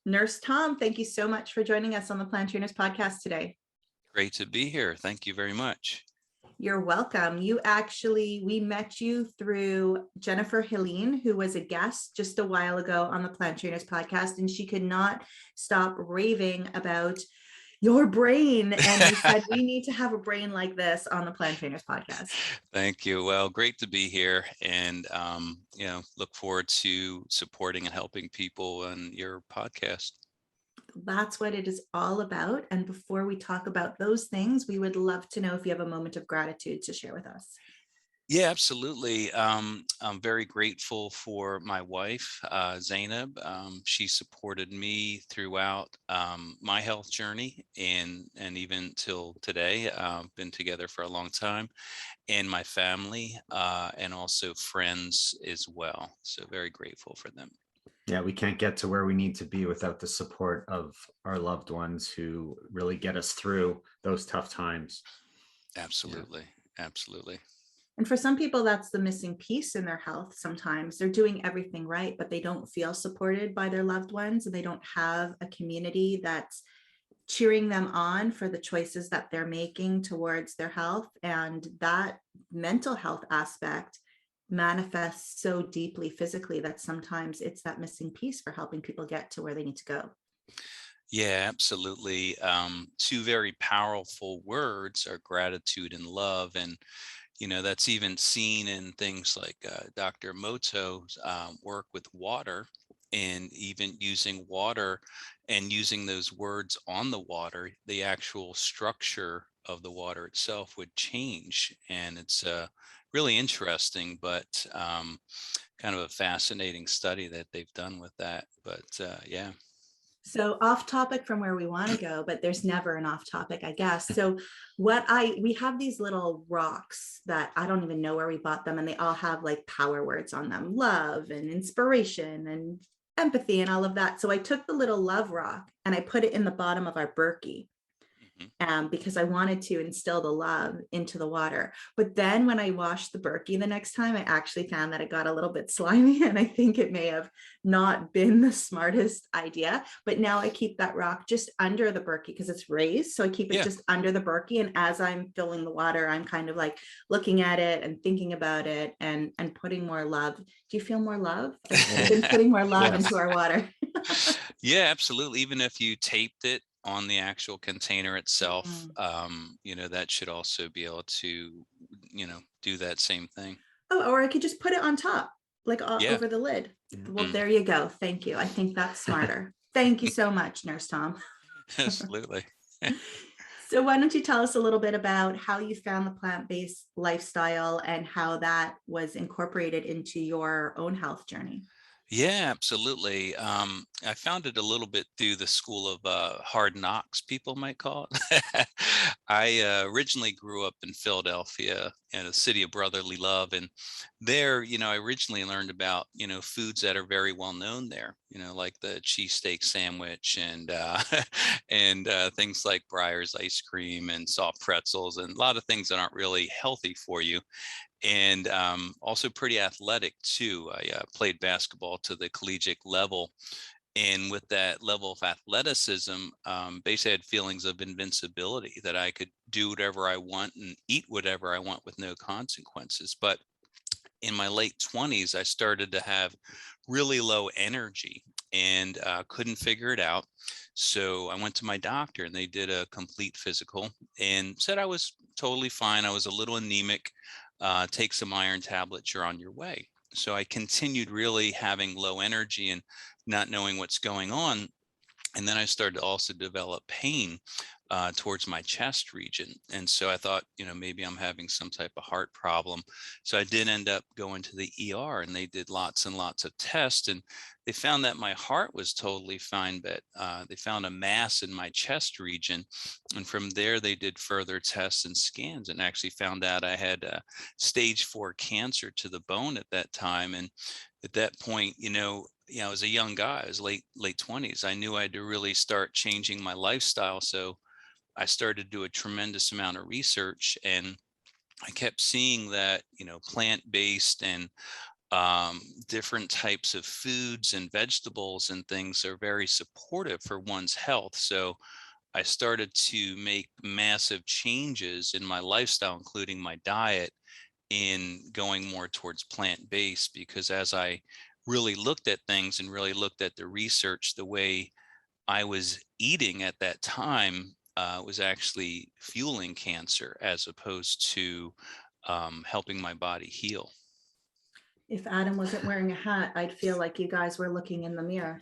Nurse Tom, thank you so much for joining us on the Plant Trainers podcast today. Great to be here. Thank you very much. You're welcome. We met you through Jennifer Helene, who was a guest just a while ago on the Plant Trainers podcast, and she could not stop raving about your brain. And you said, we need to have a brain like this on the Plant Trainers podcast. Thank you. Well, great to be here, and look forward to supporting and helping people on your podcast. That's what it is all about. And before we talk about those things, we would love to know if you have a moment of gratitude to share with us. Yeah, absolutely. I'm very grateful for my wife, Zainab. She supported me throughout my health journey and even till today. Been together for a long time, and my family and also friends as well. So very grateful for them. Yeah, we can't get to where we need to be without the support of our loved ones who really get us through those tough times. Absolutely. Yeah. Absolutely. And for some people, that's the missing piece in their health. Sometimes they're doing everything right, but they don't feel supported by their loved ones, and they don't have a community that's cheering them on for the choices that they're making towards their health. And that mental health aspect manifests so deeply physically that sometimes it's that missing piece for helping people get to where they need to go. Yeah, absolutely. Two very powerful words are gratitude and love. And that's even seen in things like Dr. Moto's work with water, and even using water and using those words on the water, the actual structure of the water itself would change. And it's really interesting, but kind of a fascinating study that they've done with that. But yeah. So off topic from where we want to go, but there's never an off topic, I guess. So we have these little rocks that I don't even know where we bought them, and they all have like power words on them: love and inspiration and empathy and all of that. So I took the little love rock and I put it in the bottom of our Berkey. Because I wanted to instill the love into the water. But then when I washed the Berkey the next time, I actually found that it got a little bit slimy, and I think it may have not been the smartest idea. But now I keep that rock just under the Berkey because it's raised. So I keep it just under the Berkey. And as I'm filling the water, I'm kind of like looking at it and thinking about it and putting more love. Do you feel more love? I've been putting more love into our water. Yeah, absolutely. Even if you taped it on the actual container itself, that should also be able to, do that same thing. Oh, or I could just put it on top, like over the lid. Well, there you go. Thank you. I think that's smarter. Thank you so much, Nurse Tom. Absolutely. So why don't you tell us a little bit about how you found the plant-based lifestyle and how that was incorporated into your own health journey? Yeah, absolutely. I found it a little bit through the school of hard knocks, people might call it. I originally grew up in Philadelphia, in a city of brotherly love, and there, I originally learned about, foods that are very well known there, like the cheesesteak sandwich and and things like Breyer's ice cream and soft pretzels, and a lot of things that aren't really healthy for you. And also pretty athletic too. I played basketball to the collegiate level, and with that level of athleticism, basically I had feelings of invincibility, that I could do whatever I want and eat whatever I want with no consequences. But in my late 20s, I started to have really low energy and couldn't figure it out. So I went to my doctor, and they did a complete physical and said I was totally fine. I was a little anemic. Take some iron tablets, you're on your way. So I continued really having low energy and not knowing what's going on. And then I started to also develop pain towards my chest region. And so I thought, maybe I'm having some type of heart problem. So I did end up going to the ER, and they did lots and lots of tests, and they found that my heart was totally fine, but they found a mass in my chest region. And from there, they did further tests and scans, and actually found out I had stage 4 cancer to the bone at that time. And at that point, as a young guy, I was late 20s, I knew I had to really start changing my lifestyle. So I started to do a tremendous amount of research, and I kept seeing that, plant-based and Different types of foods and vegetables and things are very supportive for one's health. So I started to make massive changes in my lifestyle, including my diet, in going more towards plant-based, because as I really looked at things and really looked at the research, the way I was eating at that time was actually fueling cancer as opposed to helping my body heal. If Adam wasn't wearing a hat, I'd feel like you guys were looking in the mirror.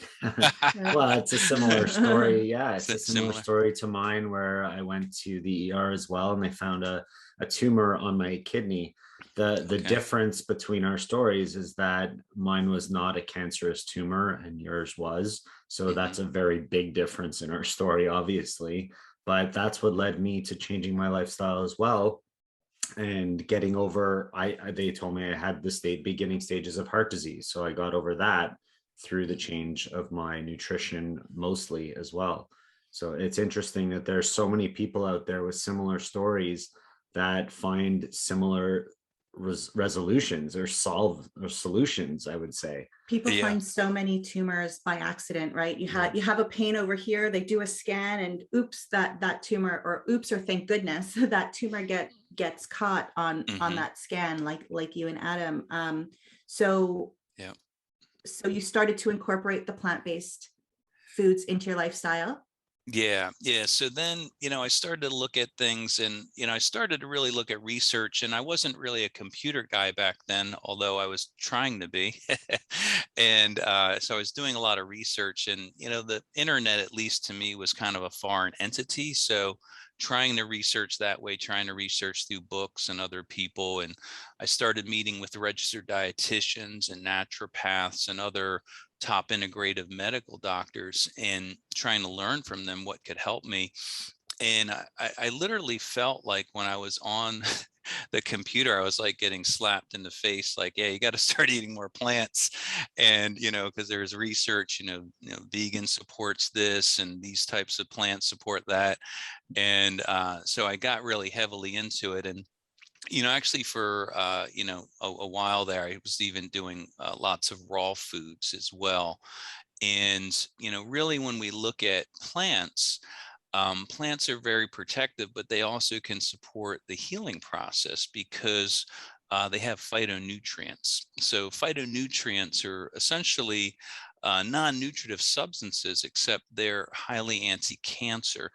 Well, it's a similar story. Yeah, it's a similar Similar. story to mine where I went to the ER as well, and they found a tumor on my kidney. The Okay. difference between our stories is that mine was not a cancerous tumor and yours was. So Hmm. that's a very big difference in our story, obviously. But that's what led me to changing my lifestyle as well and getting over they told me I had the beginning stages of heart disease, so I got over that through the change of my nutrition mostly as well. So it's interesting that there's so many people out there with similar stories that find similar resolutions or solve or solutions, I would say. People Yeah. find so many tumors by accident, right? Yeah. You have a pain over here, they do a scan, and oops, that tumor, or oops, or thank goodness, that tumor gets caught on Hmm. that scan, like you and Adam. So Yeah. so you started to incorporate the plant-based foods into your lifestyle. Yeah, yeah. So then, I started to look at things, and, I started to really look at research, and I wasn't really a computer guy back then, although I was trying to be. And so I was doing a lot of research, and, the internet, at least to me, was kind of a foreign entity. So trying to research that way, trying to research through books and other people. And I started meeting with registered dietitians and naturopaths and other top integrative medical doctors and trying to learn from them what could help me. And I literally felt like when I was on the computer, I was like getting slapped in the face, like, yeah, you got to start eating more plants. And, because there's research, vegan supports this and these types of plants support that. And so I got really heavily into it. And actually for a while there, I was even doing lots of raw foods as well. And really, when we look at plants, plants are very protective, but they also can support the healing process because they have phytonutrients. So phytonutrients are essentially non-nutritive substances, except they're highly anti-cancer.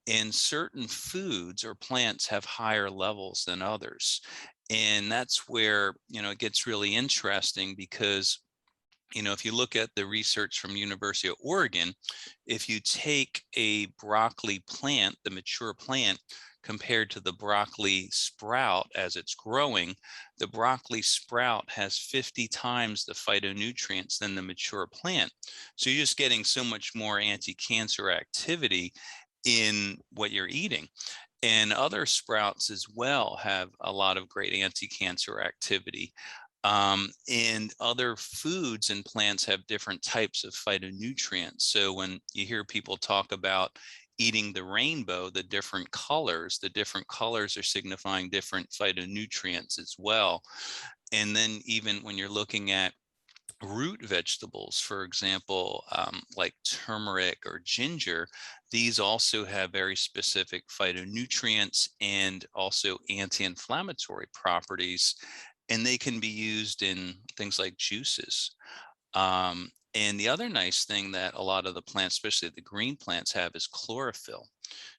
And certain foods or plants have higher levels than others. And that's where, it gets really interesting because if you look at the research from University of Oregon, if you take a broccoli plant, the mature plant, compared to the broccoli sprout as it's growing, the broccoli sprout has 50 times the phytonutrients than the mature plant. So you're just getting so much more anti-cancer activity in what you're eating. And other sprouts as well have a lot of great anti-cancer activity. And other foods and plants have different types of phytonutrients. So when you hear people talk about eating the rainbow, the different colors are signifying different phytonutrients as well. And then even when you're looking at root vegetables, for example, like turmeric or ginger, these also have very specific phytonutrients and also anti-inflammatory properties, and they can be used in things like juices. And the other nice thing that a lot of the plants, especially the green plants, have is chlorophyll.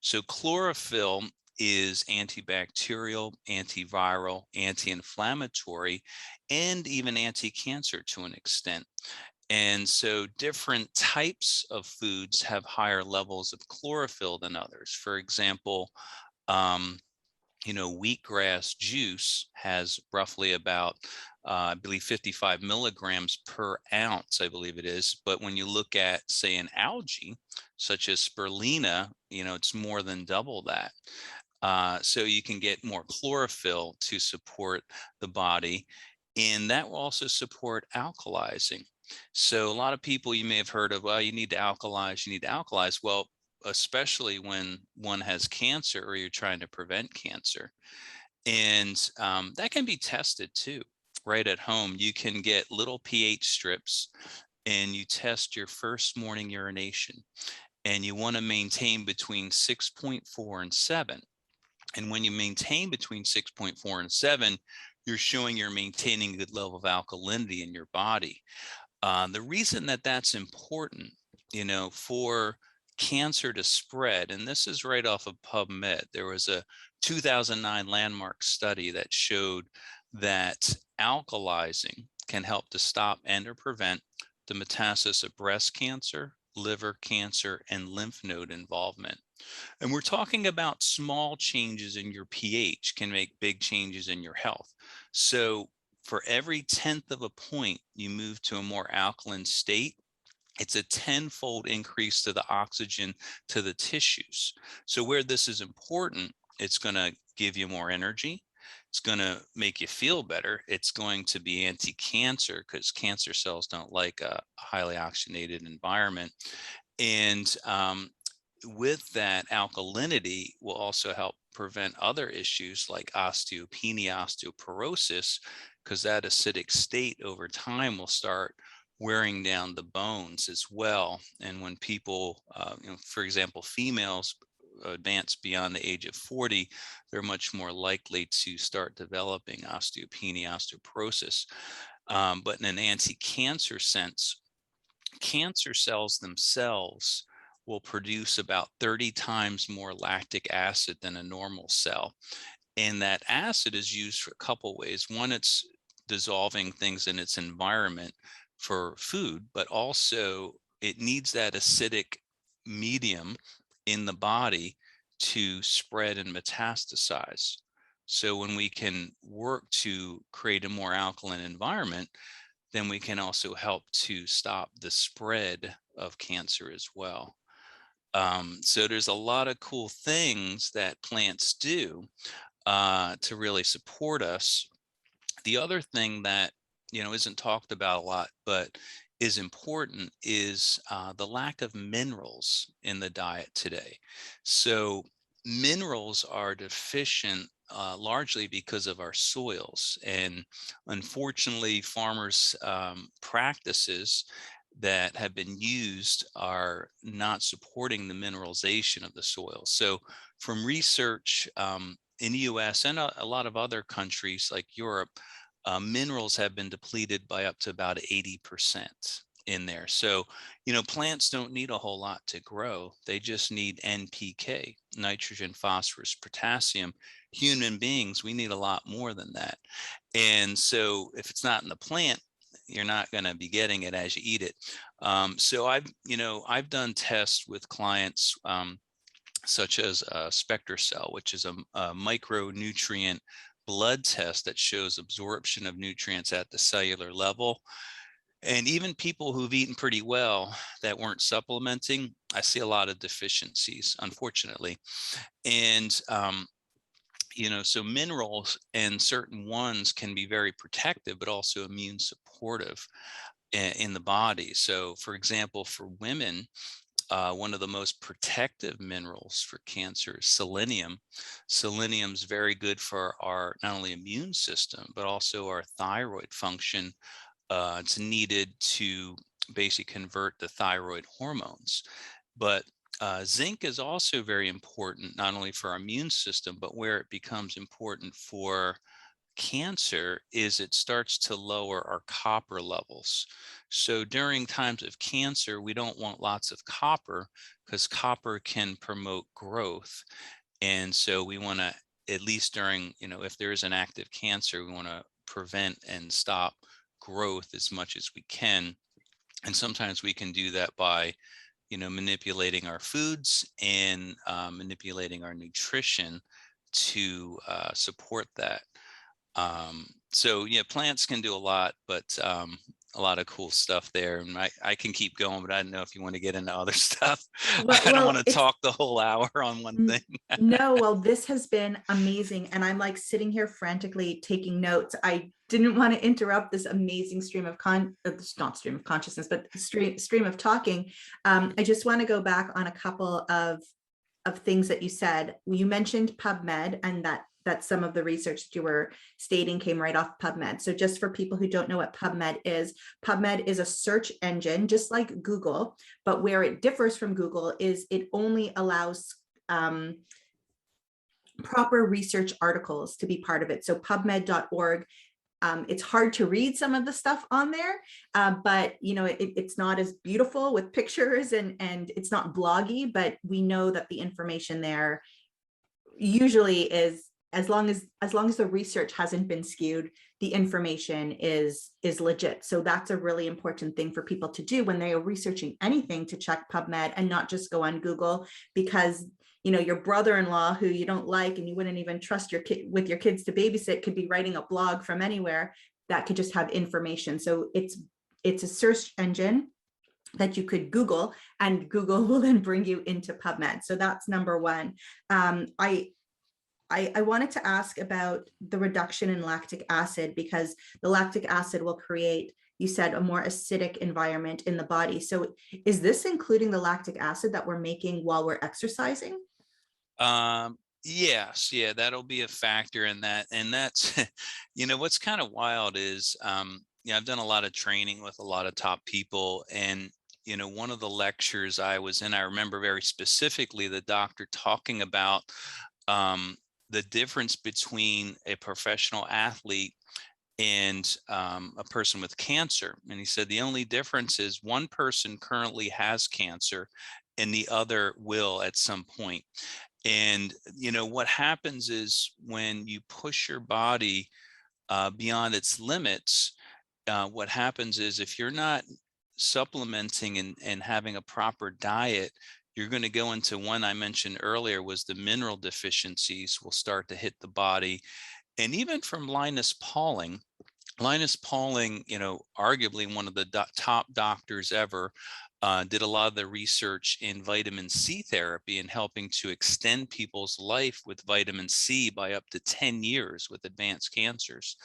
So chlorophyll is antibacterial, antiviral, anti-inflammatory, and even anti-cancer to an extent. And so different types of foods have higher levels of chlorophyll than others. For example, um, wheatgrass juice has roughly about, I believe, 55 milligrams per ounce, I believe it is. But when you look at, say, an algae, such as spirulina, it's more than double that. So you can get more chlorophyll to support the body. And that will also support alkalizing. So a lot of people you may have heard of, well, you need to alkalize, you need to alkalize. Well, especially when one has cancer or you're trying to prevent cancer. And that can be tested too. right at home. You can get little pH strips and you test your first morning urination, and you want to maintain between 6.4 and 7. And when you maintain between 6.4 and 7, you're showing you're maintaining a good level of alkalinity in your body. The reason that that's important, for cancer to spread, and this is right off of PubMed, there was a 2009 landmark study that showed that alkalizing can help to stop and or prevent the metastasis of breast cancer, liver cancer, and lymph node involvement. And we're talking about small changes in your pH can make big changes in your health. So for every 1/10 of a point you move to a more alkaline state, it's a 10-fold increase to the oxygen to the tissues. So where this is important, it's going to give you more energy. It's going to make you feel better. It's going to be anti-cancer because cancer cells don't like a highly oxygenated environment. And with that, alkalinity will also help prevent other issues like osteopenia, osteoporosis, because that acidic state over time will start wearing down the bones as well. And when people, for example, females advance beyond the age of 40, they're much more likely to start developing osteopenia, osteoporosis. But in an anti-cancer sense, cancer cells themselves will produce about 30 times more lactic acid than a normal cell. And that acid is used for a couple ways. One, it's dissolving things in its environment for food, but also it needs that acidic medium in the body to spread and metastasize. So when we can work to create a more alkaline environment, then we can also help to stop the spread of cancer as well. So there's a lot of cool things that plants do to really support us. The other thing that isn't talked about a lot, but is important, is the lack of minerals in the diet today. So minerals are deficient largely because of our soils, and unfortunately, farmers' practices that have been used are not supporting the mineralization of the soil. So from research in the US and a lot of other countries like Europe, minerals have been depleted by up to about 80% in there. So, plants don't need a whole lot to grow. They just need NPK, nitrogen, phosphorus, potassium. Human beings, we need a lot more than that. And so if it's not in the plant, you're not going to be getting it as you eat it. So I've done tests with clients such as SpectraCell, which is a micronutrient blood test that shows absorption of nutrients at the cellular level. And even people who've eaten pretty well that weren't supplementing, I see a lot of deficiencies, unfortunately. And so minerals and certain ones can be very protective, but also immune supportive in the body. So for example, for women, one of the most protective minerals for cancer is selenium. Selenium is very good for our not only immune system, but also our thyroid function. It's needed to basically convert the thyroid hormones. But zinc is also very important, not only for our immune system, but where it becomes important for cancer is it starts to lower our copper levels. So during times of cancer, we don't want lots of copper because copper can promote growth. And so we want to, at least during, if there is an active cancer, we want to prevent and stop growth as much as we can. And sometimes we can do that by manipulating our foods and manipulating our nutrition to support that. So plants can do a lot, but a lot of cool stuff there. And I can keep going, but I don't know if you want to get into other stuff. I don't want to talk the whole hour on one thing. No, well, this has been amazing. And I'm like sitting here frantically taking notes. I didn't want to interrupt this amazing stream of not stream of consciousness, but stream of talking. I just want to go back on a couple of things that you said. You mentioned PubMed and that that some of the research that you were stating came right off PubMed. So just for people who don't know what PubMed is a search engine, just like Google, but where it differs from Google is it only allows proper research articles to be part of it. So pubmed.org, it's hard to read some of the stuff on there, but it's not as beautiful with pictures and it's not bloggy, but we know that the information there usually is, as long as the research hasn't been skewed, the information is legit. So that's a really important thing for people to do when they are researching anything, to check PubMed and not just go on Google, because your brother-in-law who you don't like and you wouldn't even trust your kid with your kids to babysit could be writing a blog from anywhere that could just have information. So it's a search engine that you could Google, and Google will then bring you into PubMed. So that's number one. I wanted to ask about the reduction in lactic acid, because the lactic acid will create, you said, a more acidic environment in the body. So is this including the lactic acid that we're making while we're exercising? Yes, yeah, that'll be a factor in that. And that's, what's kind of wild is, I've done a lot of training with a lot of top people, and one of the lectures I was in, I remember very specifically the doctor talking about the difference between a professional athlete and a person with cancer. And he said the only difference is one person currently has cancer and the other will at some point. And what happens is when you push your body beyond its limits, what happens is if you're not supplementing and having a proper diet, you're going to go into one I mentioned earlier, was the mineral deficiencies will start to hit the body. And even from Linus Pauling, arguably one of the top doctors ever, did a lot of the research in vitamin C therapy and helping to extend people's life with vitamin C by up to 10 years with advanced cancers.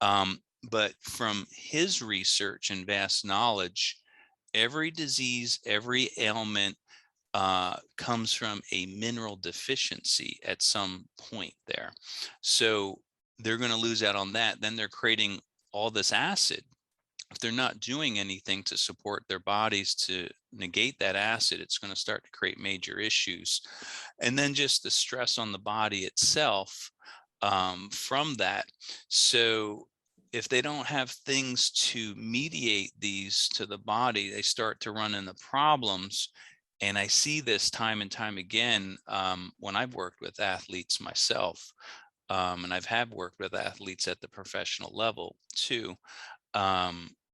But from his research and vast knowledge, every disease, every ailment comes from a mineral deficiency at some point there. So they're going to lose out on that. Then they're creating all this acid. If they're not doing anything to support their bodies to negate that acid, it's going to start to create major issues. And then just the stress on the body itself from that. So if they don't have things to mediate these to the body, they start to run into problems. And I see this time and time again when I've worked with athletes myself. And I've worked with athletes at the professional level too.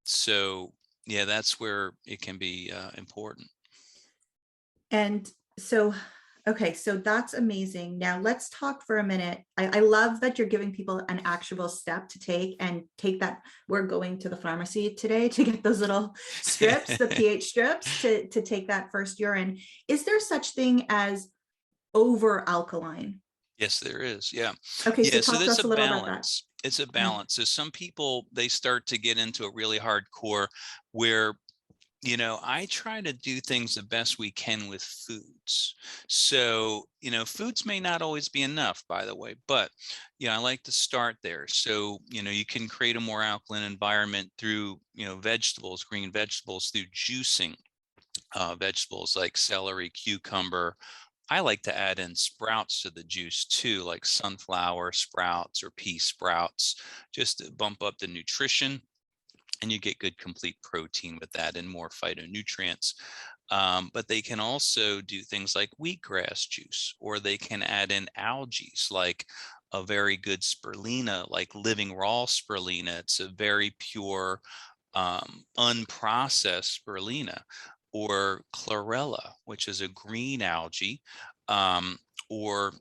So yeah, that's where it can be important. And so, okay, so that's amazing. Now let's talk for a minute. I love that you're giving people an actual step to take, and take that. We're going to the pharmacy today to get those little strips, the pH strips, to take that first urine. Is there such thing as over alkaline? Yes, there is. Yeah. Okay, so Yeah. So talk to there's us a a little about that. balance. It's a balance. So some people, they start to get into a really hardcore where, I try to do things the best we can with foods. So, foods may not always be enough, by the way, but I like to start there. So, you can create a more alkaline environment through, vegetables, green vegetables, through juicing vegetables like celery, cucumber. I like to add in sprouts to the juice too, like sunflower sprouts or pea sprouts, just to bump up the nutrition. And you get good complete protein with that and more phytonutrients. But they can also do things like wheatgrass juice, or they can add in algae, like a very good spirulina, like living raw spirulina. It's a very pure, unprocessed spirulina, or chlorella, which is a green algae, or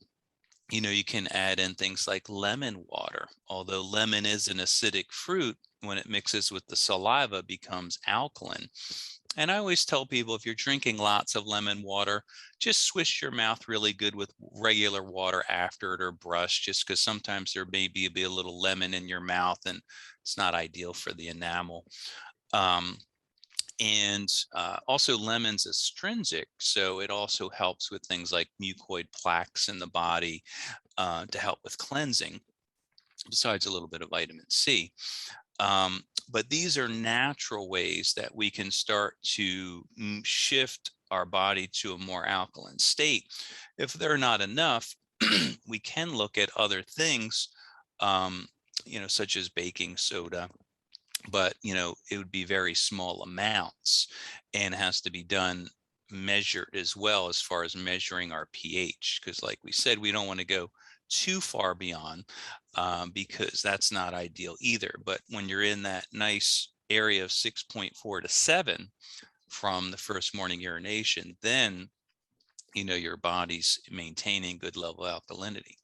you can add in things like lemon water. Although lemon is an acidic fruit, when it mixes with the saliva, becomes alkaline. And I always tell people, if you're drinking lots of lemon water, just swish your mouth really good with regular water after it, or brush, just because sometimes there may be a little lemon in your mouth and it's not ideal for the enamel. And also lemon's astringent, so it also helps with things like mucoid plaques in the body, to help with cleansing, besides a little bit of vitamin C. But these are natural ways that we can start to shift our body to a more alkaline state. If they're not enough, we can look at other things, um, such as baking soda, but it would be very small amounts, and has to be done measured as well, as far as measuring our pH, because like we said, we don't want to go too far beyond, because that's not ideal either. But when you're in that nice area of 6.4 to 7 from the first morning urination, then your body's maintaining good level of alkalinity.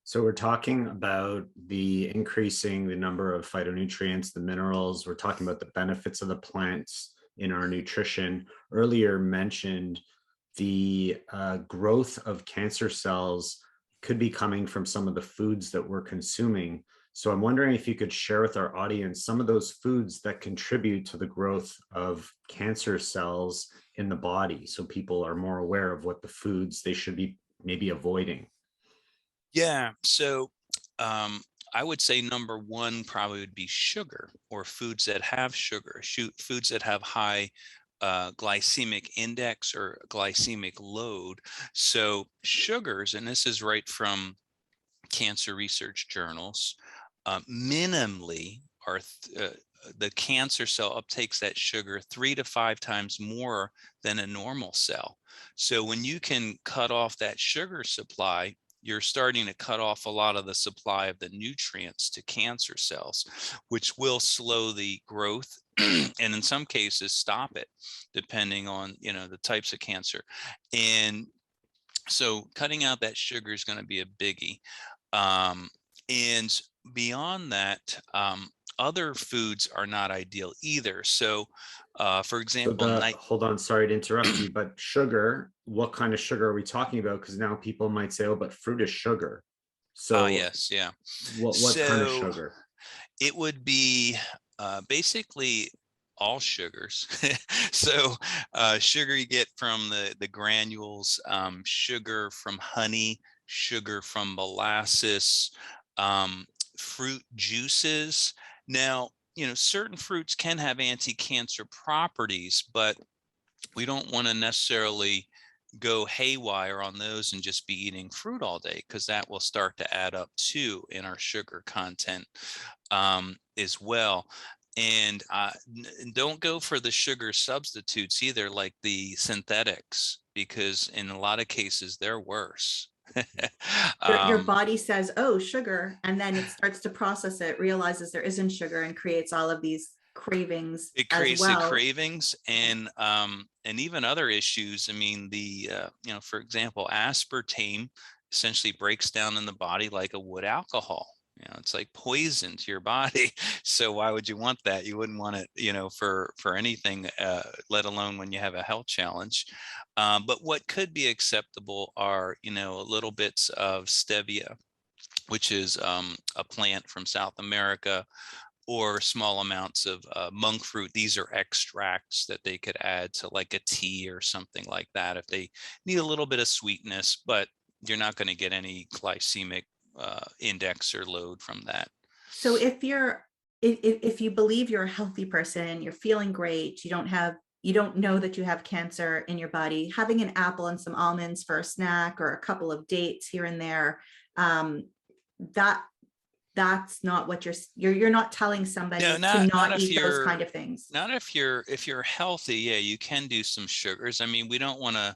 So we're talking about the increasing the number of phytonutrients, the minerals. We're talking about the benefits of the plants in our nutrition. Earlier mentioned the growth of cancer cells could be coming from some of the foods that we're consuming. So I'm wondering if you could share with our audience some of those foods that contribute to the growth of cancer cells in the body, so people are more aware of what the foods they should be maybe avoiding. Yeah. So I would say number one probably would be sugar, or foods that have sugar, foods that have high glycemic index or glycemic load. So sugars, and this is right from cancer research journals, minimally are the cancer cell uptakes that sugar 3 to 5 times more than a normal cell. So when you can cut off that sugar supply, you're starting to cut off a lot of the supply of the nutrients to cancer cells, which will slow the growth and in some cases stop it, depending on the types of cancer. And so cutting out that sugar is going to be a biggie. And beyond that, other foods are not ideal either. So, for So example, night. hold on, sorry to interrupt you, but sugar, what kind of sugar are we talking about? Because now people might say, oh, but fruit is sugar. So Yes, yeah. what kind of So sugar? it would be basically all sugars. So sugar you get from the granules, sugar from honey, sugar from molasses, um, fruit juices. Now, certain fruits can have anti-cancer properties, but we don't want to necessarily go haywire on those and just be eating fruit all day, because that will start to add up too in our sugar content, as well. And don't go for the sugar substitutes either, like the synthetics, because in a lot of cases they're worse. Your um, body says, oh, sugar, and then it starts to process it, realizes there isn't sugar, and creates all of these cravings it as creates the well. cravings, and even other issues. I mean, for example, aspartame essentially breaks down in the body like a wood alcohol. It's like poison to your body. So why would you want that? You wouldn't want it, for anything, let alone when you have a health challenge. But what could be acceptable are, little bits of stevia, which is a plant from South America, or small amounts of monk fruit. These are extracts that they could add to like a tea or something like that if they need a little bit of sweetness, but you're not going to get any glycemic index or load from that. So if you believe you're a healthy person, you're feeling great, you don't know that you have cancer in your body, having an apple and some almonds for a snack, or a couple of dates here and there, that that's not what you're not telling No, somebody to not not if eat those you're kind of things. not if you're healthy. Yeah, you can do some sugars. I mean, we don't want to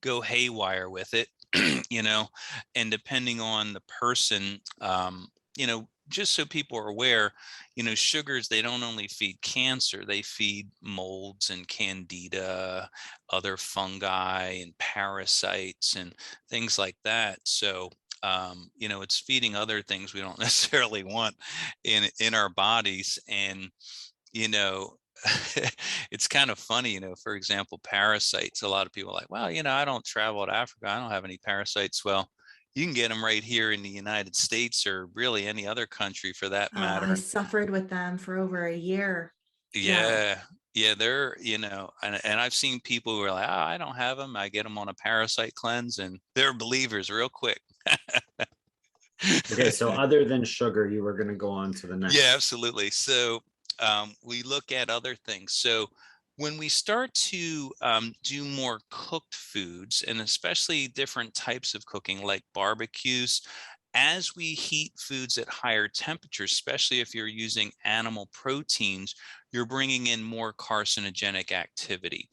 go haywire with it, you know, and depending on the person, just so people are aware, sugars, they don't only feed cancer, they feed molds and candida, other fungi and parasites and things like that. So, it's feeding other things we don't necessarily want in our bodies. And, you know, it's kind of funny, for example, parasites. A lot of people are like, well, I don't travel to Africa, I don't have any parasites. Well, you can get them right here in the United States, or really any other country for that I matter. suffered with them for over a year. Yeah. Yeah. Yeah, they're, and I've seen people who are like, I don't have them. I get them on a parasite cleanse and they're believers real quick. Okay, so other than sugar, you were going to go on to the Yeah, next. absolutely. So we look at other things. So when we start to do more cooked foods, and especially different types of cooking like barbecues, as we heat foods at higher temperatures, especially if you're using animal proteins, you're bringing in more carcinogenic activity.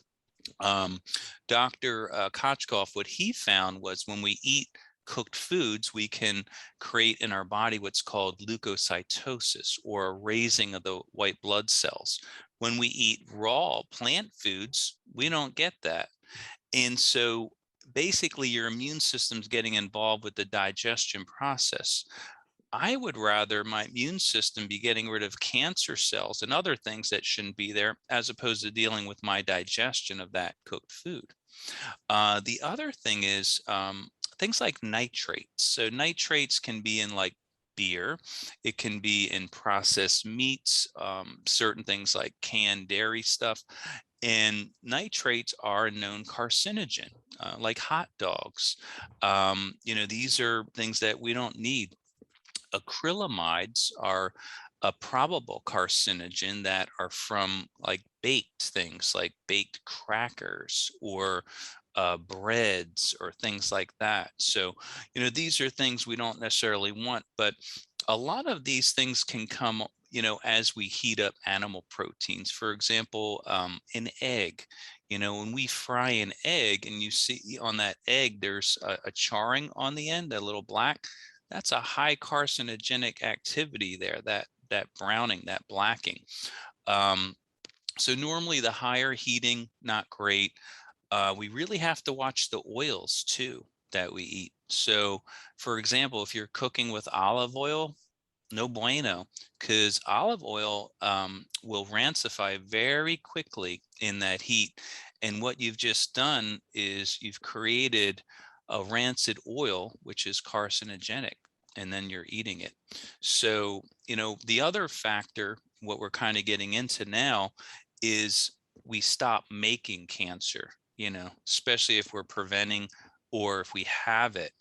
um, Dr. Kochkov, what he found was when we eat cooked foods, we can create in our body what's called leukocytosis, or a raising of the white blood cells. When we eat raw plant foods, we don't get that. And so basically your immune system's getting involved with the digestion process. I would rather my immune system be getting rid of cancer cells and other things that shouldn't be there, as opposed to dealing with my digestion of that cooked food. The other thing is things like nitrates. So nitrates can be in like beer, it can be in processed meats, certain things like canned dairy stuff. And nitrates are a known carcinogen, like hot dogs. These are things that we don't need. Acrylamides are a probable carcinogen that are from like baked things like baked crackers or breads or things like that. So, these are things we don't necessarily want, but a lot of these things can come, as we heat up animal proteins. For example, an egg. When we fry an egg and you see on that egg, there's a charring on the end, a little black. That's a high carcinogenic activity there, that browning, that blacking. Um, so normally the higher heating, not great. We really have to watch the oils too that we eat. So for example, if you're cooking with olive oil, no bueno, because olive oil will rancify very quickly in that heat. And what you've just done is you've created a rancid oil, which is carcinogenic, and then you're eating it. So, the other factor, what we're kind of getting into now, is we stop making cancer, especially if we're preventing or if we have it.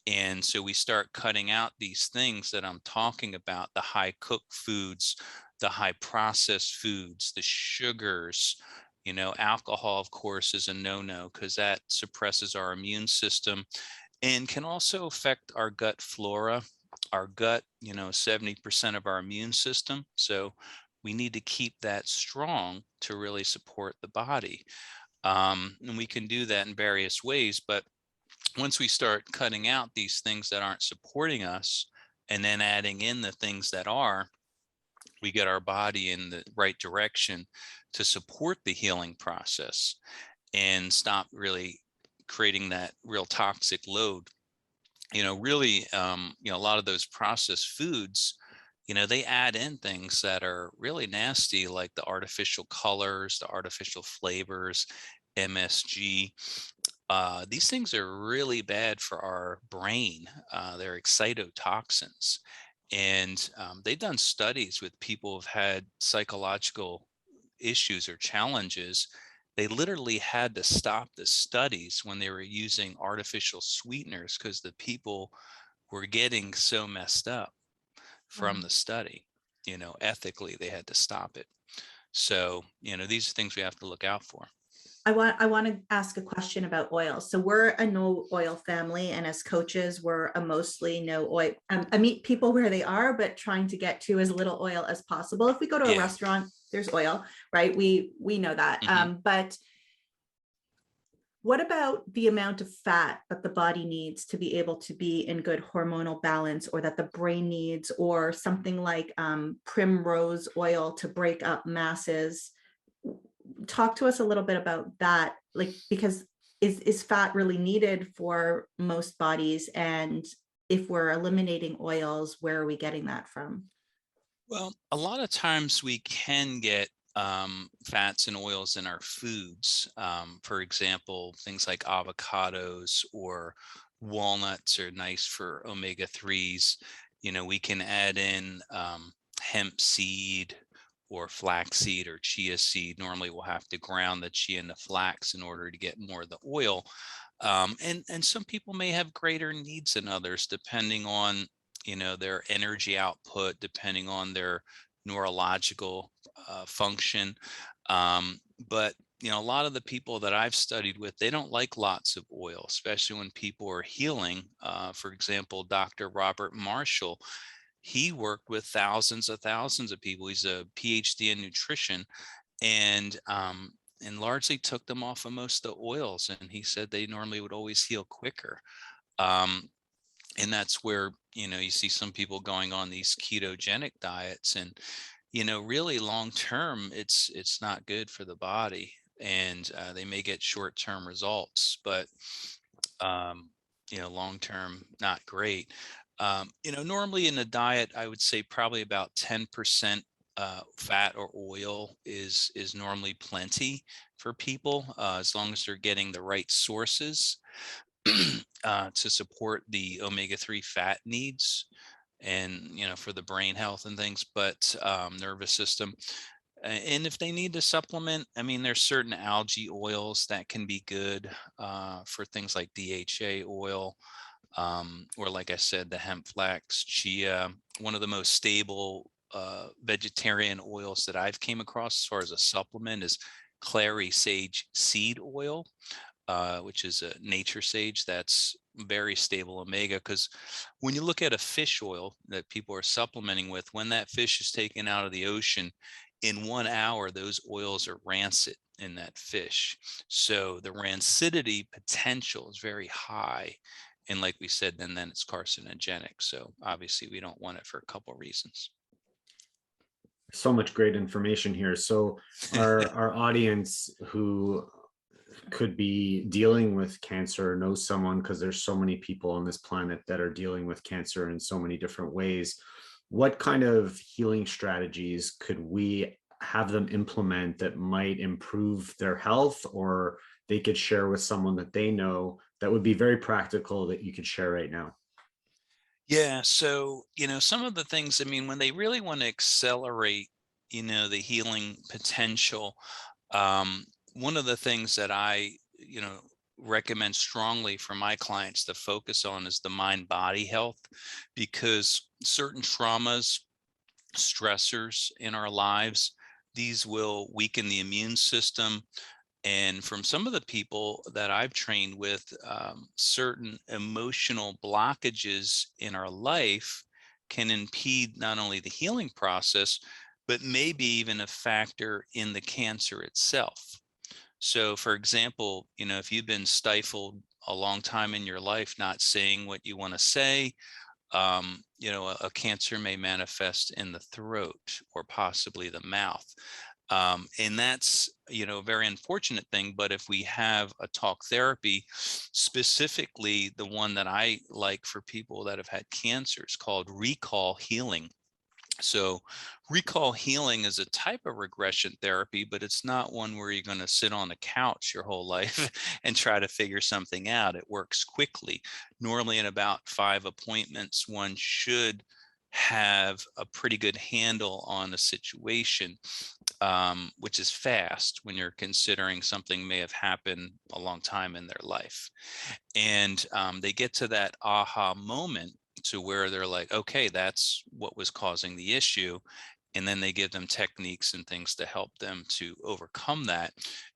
And so we start cutting out these things that I'm talking about, the high cooked foods, the high processed foods, the sugars. Alcohol, of course, is a no-no because that suppresses our immune system and can also affect our gut flora. Our gut, 70% of our immune system. So we need to keep that strong to really support the body. And we can do that in various ways. But once we start cutting out these things that aren't supporting us and then adding in the things that are, we get our body in the right direction to support the healing process and stop really creating that real toxic load. Really, a lot of those processed foods, they add in things that are really nasty, like the artificial colors, the artificial flavors, MSG. These things are really bad for our brain. They're excitotoxins. And they've done studies with people who've had psychological issues or challenges. They literally had to stop the studies when they were using artificial sweeteners because the people were getting so messed up from Wow. the study. Ethically, they had to stop it. So, these are things we have to look out for. I want to ask a question about oil. So we're a no oil family, and as coaches, we're a mostly no oil. I meet people where they are, but trying to get to as little oil as possible. If we go to a Yeah. restaurant, there's oil, right? We know that. Hmm. But what about the amount of fat that the body needs to be able to be in good hormonal balance, or that the brain needs, or something like primrose oil to break up masses? Talk to us a little bit about that, like, because is fat really needed for most bodies? And if we're eliminating oils, where are we getting that from? Well, a lot of times we can get fats and oils in our foods. For example, things like avocados or walnuts are nice for omega 3s. We can add in hemp seed or flaxseed or chia seed. Normally we'll have to ground the chia and the flax in order to get more of the oil. And some people may have greater needs than others, depending on, their energy output, depending on their neurological function. But a lot of the people that I've studied with, they don't like lots of oil, especially when people are healing. For example, Dr. Robert Marshall, he worked with thousands of people. He's a PhD in nutrition, and largely took them off of most of the oils. And he said they normally would always heal quicker. Um, and that's where, you see some people going on these ketogenic diets, and, really long term, it's not good for the body. And they may get short-term results, but long term, not great. Normally in a diet, I would say probably about 10% fat or oil is normally plenty for people, as long as they're getting the right sources to support the omega-3 fat needs, and for the brain health and things, but nervous system. And if they need to supplement, I mean, there's certain algae oils that can be good for things like DHA oil, or like I said, the hemp flax, chia. One of the most stable vegetarian oils that I've came across as far as a supplement is clary sage seed oil, which is a nature sage that's very stable omega. Because when you look at a fish oil that people are supplementing with, when that fish is taken out of the ocean, in 1 hour, those oils are rancid in that fish. So the rancidity potential is very high. And like we said, then it's carcinogenic. So obviously we don't want it for a couple of reasons. So much great information here. So our audience who could be dealing with cancer, know someone, because there's so many people on this planet that are dealing with cancer in so many different ways. What kind of healing strategies could we have them implement that might improve their health, or they could share with someone that they know that would be very practical that you could share right now? Yeah. So, some of the things, I mean, when they really want to accelerate, the healing potential, one of the things that I, recommend strongly for my clients to focus on is the mind body health, because certain traumas, stressors in our lives, these will weaken the immune system. And from some of the people that I've trained with, certain emotional blockages in our life can impede not only the healing process, but maybe even a factor in the cancer itself. So, for example, if you've been stifled a long time in your life, not saying what you want to say, a cancer may manifest in the throat or possibly the mouth. And that's, a very unfortunate thing. But if we have a talk therapy, specifically the one that I like for people that have had cancer, is called recall healing. So recall healing is a type of regression therapy, but it's not one where you're going to sit on a couch your whole life and try to figure something out. It works quickly. Normally in about 5 appointments, one should have a pretty good handle on a situation, which is fast when you're considering something may have happened a long time in their life. And they get to that aha moment to where they're like, okay, that's what was causing the issue. And then they give them techniques and things to help them to overcome that.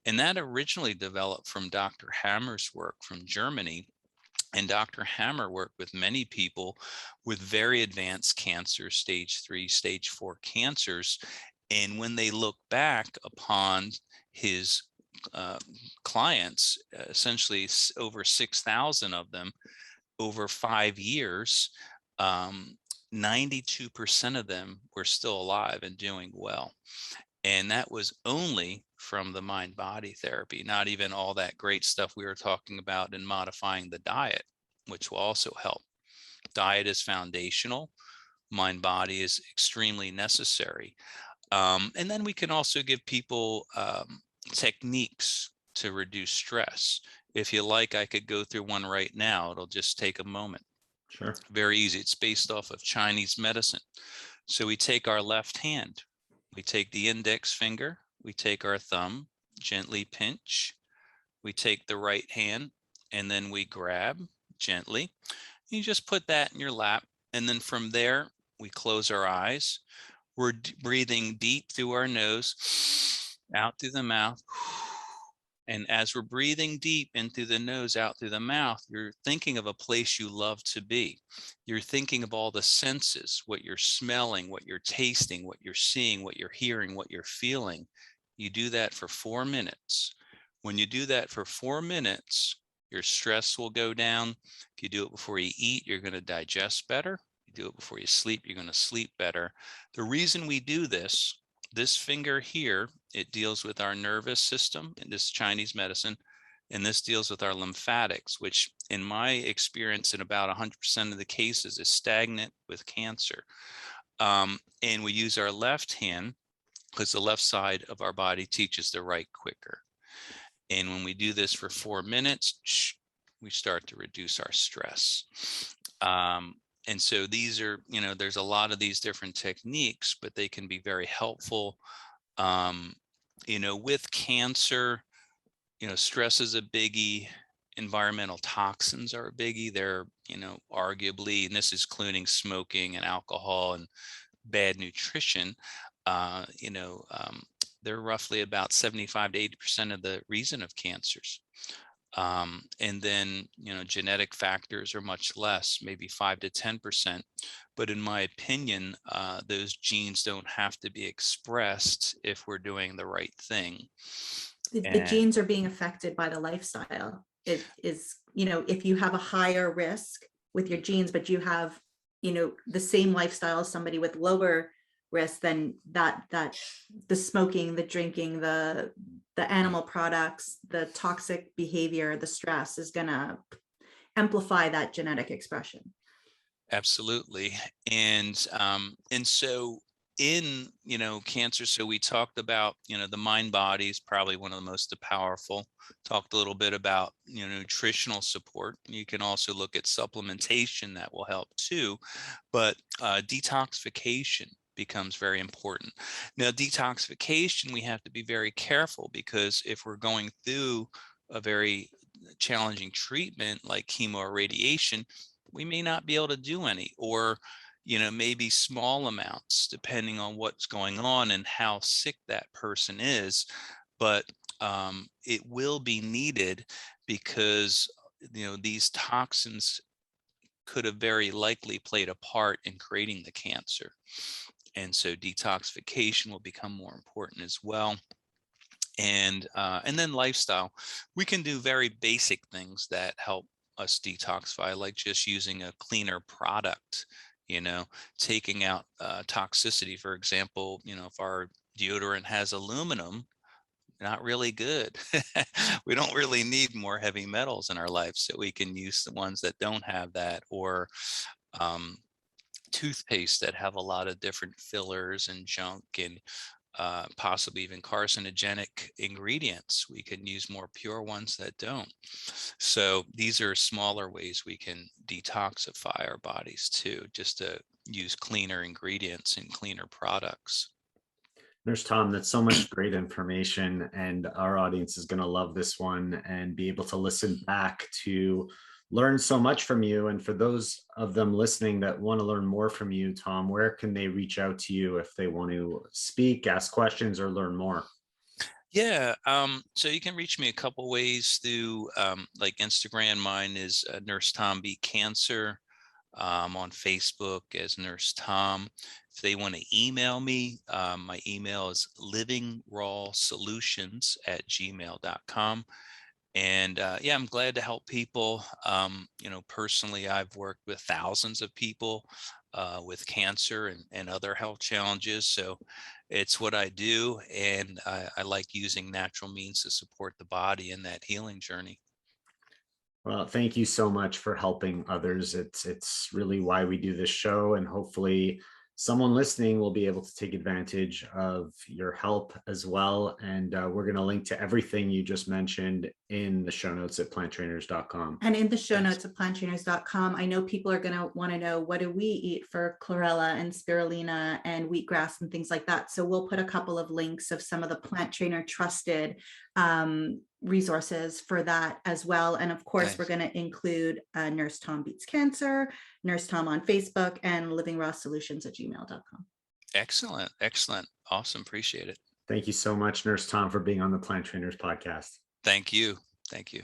And that originally developed from Dr. Hammer's work from Germany. And Dr. Hammer worked with many people with very advanced cancer, stage 3, stage 4 cancers. And when they look back upon his clients, essentially over 6,000 of them, over 5 years, 92% of them were still alive and doing well. And that was only from the mind body therapy, not even all that great stuff we were talking about in modifying the diet, which will also help. Diet is foundational, mind body is extremely necessary. And then we can also give people techniques to reduce stress. If you like, I could go through one right now. It'll just take a moment. Sure. Very easy. It's based off of Chinese medicine. So we take our left hand, We take the index finger, we take our thumb, gently pinch. We take the right hand and then we grab gently. You just put that in your lap. And then from there, we close our eyes. We're breathing deep through our nose, out through the mouth. And as we're breathing deep in through the nose, out through the mouth, you're thinking of a place you love to be. You're thinking of all the senses, what you're smelling, what you're tasting, what you're seeing, what you're hearing, what you're feeling. You do that for 4 minutes. When you do that for 4 minutes, your stress will go down. If you do it before you eat, you're going to digest better. If you do it before you sleep, you're going to sleep better. The reason we do this finger here, it deals with our nervous system in this Chinese medicine, and this deals with our lymphatics, which in my experience in about 100% of the cases is stagnant with cancer. And we use our left hand because the left side of our body teaches the right quicker. And when we do this for 4 minutes, we start to reduce our stress. And so these are, there's a lot of these different techniques, but they can be very helpful. With cancer, stress is a biggie. Environmental toxins are a biggie. They're, arguably, and this is including smoking and alcohol and bad nutrition, they're roughly about 75 to 80% of the reason of cancers. And then, genetic factors are much less, maybe 5 to 10%. But in my opinion, those genes don't have to be expressed if we're doing the right thing. The genes are being affected by the lifestyle. It is, if you have a higher risk with your genes, but you have, the same lifestyle as somebody with lower risk, then that the smoking, the drinking, the animal products, the toxic behavior, the stress is going to amplify that genetic expression. Absolutely. And so in, cancer, so we talked about, the mind body is probably one of the most powerful. Talked a little bit about, nutritional support. You can also look at supplementation that will help too, but detoxification becomes very important. Now, detoxification, we have to be very careful, because if we're going through a very challenging treatment like chemo or radiation, we may not be able to do any, or maybe small amounts depending on what's going on and how sick that person is. But it will be needed, because these toxins could have very likely played a part in creating the cancer. And so detoxification will become more important as well. And then lifestyle. We can do very basic things that help us detoxify, like just using a cleaner product, taking out toxicity. For example, if our deodorant has aluminum, not really good. We don't really need more heavy metals in our life, so we can use the ones that don't have that, or toothpaste that have a lot of different fillers and junk and possibly even carcinogenic ingredients. We can use more pure ones that don't. So these are smaller ways we can detoxify our bodies too, just to use cleaner ingredients and cleaner products. There's Tom, that's so much great information, and our audience is going to love this one and be able to listen back to learn so much from you. And for those of them listening that want to learn more from you, Tom, where can they reach out to you if they want to speak, ask questions, or learn more? Yeah, so you can reach me a couple ways through like Instagram. Mine is Nurse Tom B Cancer. On Facebook as Nurse Tom. If they want to email me, my email is livingrawsolutions@gmail.com. And yeah, I'm glad to help people. Personally, I've worked with thousands of people with cancer and other health challenges. So it's what I do. And I like using natural means to support the body in that healing journey. Well, thank you so much for helping others. It's really why we do this show, and hopefully someone listening will be able to take advantage of your help as well. And we're going to link to everything you just mentioned in the show notes at planttrainers.com. And in the show Thanks. notes of planttrainers.com, I know people are going to want to know, what do we eat for chlorella and spirulina and wheatgrass and things like that. So we'll put a couple of links of some of the Plant Trainer trusted resources for that as well. And of course, Thanks. we're going to include Nurse Tom Beats Cancer, Nurse Tom on Facebook, and livingraw solutions@gmail.com. Excellent. Excellent. Awesome. Appreciate it. Thank you so much, Nurse Tom, for being on the Plant Trainers podcast. Thank you. Thank you.